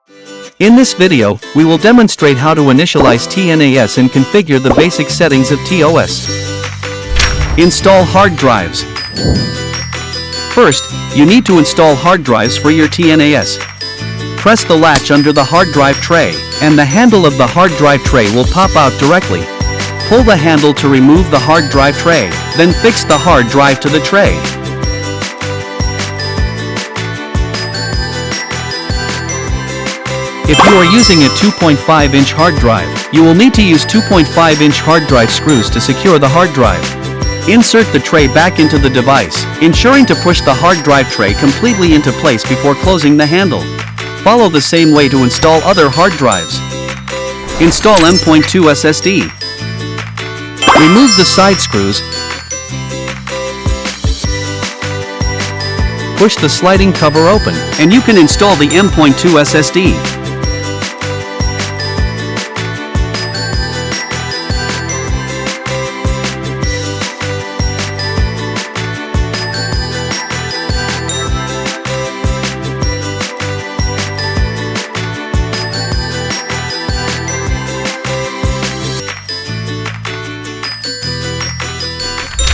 In this video, we will demonstrate how to initialize TNAS and configure the basic settings of TOS. Install hard drives. First, you need to install hard drives for your TNAS. Press the latch under the hard drive tray, and the handle of the hard drive tray will pop out directly. Pull the handle to remove the hard drive tray, then fix the hard drive to the tray. If you are using a 2.5-inch hard drive, you will need to use 2.5-inch hard drive screws to secure the hard drive. Insert the tray back into the device, ensuring to push the hard drive tray completely into place before closing the handle. Follow the same way to install other hard drives. Install M.2 SSD. Remove the side screws. Push the sliding cover open, and you can install the M.2 SSD.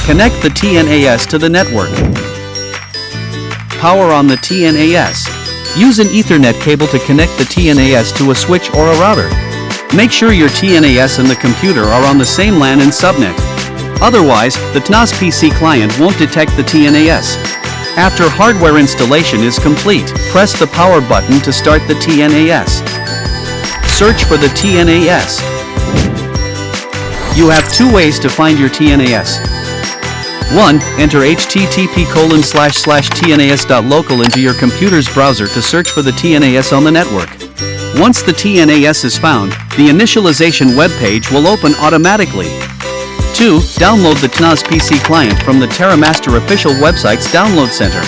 Connect the TNAS to the network. Power on the TNAS. Use an Ethernet cable to connect the TNAS to a switch or a router. Make sure your TNAS and the computer are on the same LAN and subnet. Otherwise, the TNAS PC client won't detect the TNAS. After hardware installation is complete, press the power button to start the TNAS. Search for the TNAS. You have two ways to find your TNAS. 1. Enter http://tnas.local into your computer's browser to search for the TNAS on the network. Once the TNAS is found, the initialization web page will open automatically. 2. Download the TNAS PC client from the TerraMaster official website's download center.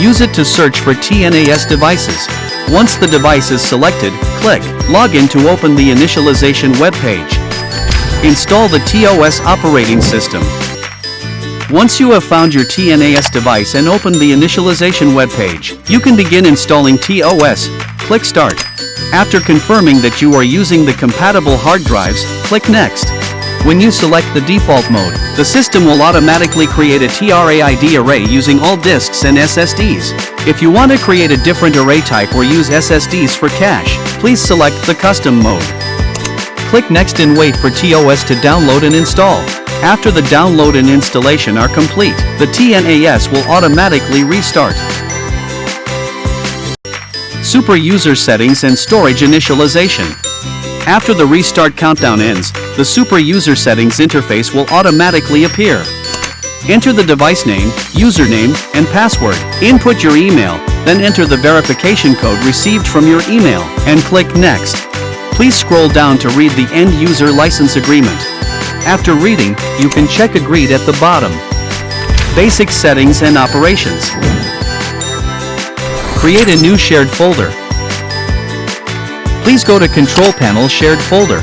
Use it to search for TNAS devices. Once the device is selected, click Login to open the initialization web page. Install the TOS operating system. Once you have found your TNAS device and opened the initialization web page, you can begin installing TOS. Click Start. After confirming that you are using the compatible hard drives, click Next. When you select the default mode, the system will automatically create a TRAID array using all disks and SSDs. If you want to create a different array type or use SSDs for cache, please select the custom mode. Click Next and wait for TOS to download and install. After the download and installation are complete, the TNAS will automatically restart. Super user settings and storage initialization. After the restart countdown ends, the super user settings interface will automatically appear. Enter the device name, username, and password. Input your email, then enter the verification code received from your email, and click Next. Please scroll down to read the end user license agreement. After reading, you can check Agreed at the bottom. Basic settings and operations. Create a new shared folder. Please go to Control Panel Shared Folder.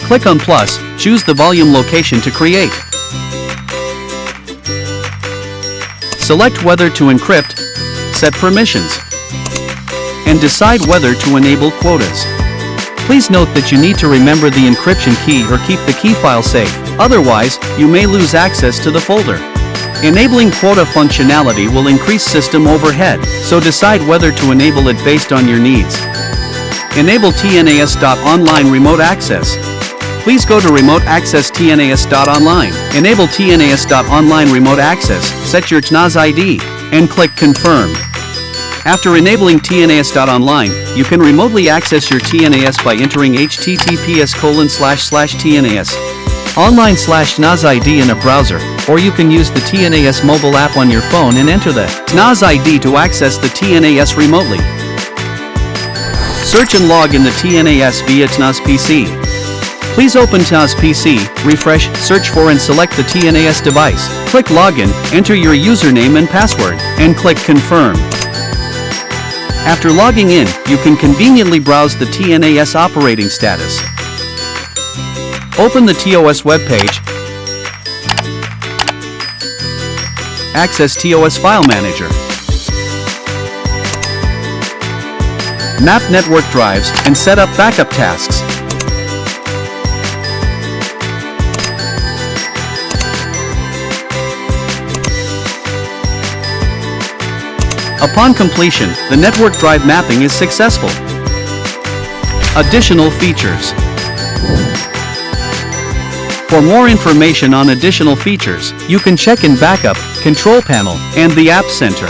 Click on plus, choose the volume location to create. Select whether to encrypt, set permissions, and decide whether to enable quotas. Please note that you need to remember the encryption key or keep the key file safe, otherwise, you may lose access to the folder. Enabling quota functionality will increase system overhead, so decide whether to enable it based on your needs. Enable TNAS.online remote access. Please go to Remote Access TNAS.online. Enable TNAS.online remote access, set your TNAS ID, and click Confirm. After enabling TNAS.online, you can remotely access your TNAS by entering https://tnas online/TNAS ID in a browser, or you can use the TNAS mobile app on your phone and enter the TNAS ID to access the TNAS remotely. Search and log in the TNAS via TNAS PC. Please open TNAS PC, refresh, search for and select the TNAS device. Click Login, enter your username and password, and click Confirm. After logging in, you can conveniently browse the TNAS operating status. Open the TOS webpage. Access TOS File Manager. Map network drives and set up backup tasks. Upon completion, the network drive mapping is successful. Additional features. For more information on additional features, you can check in Backup, Control Panel, and the App Center.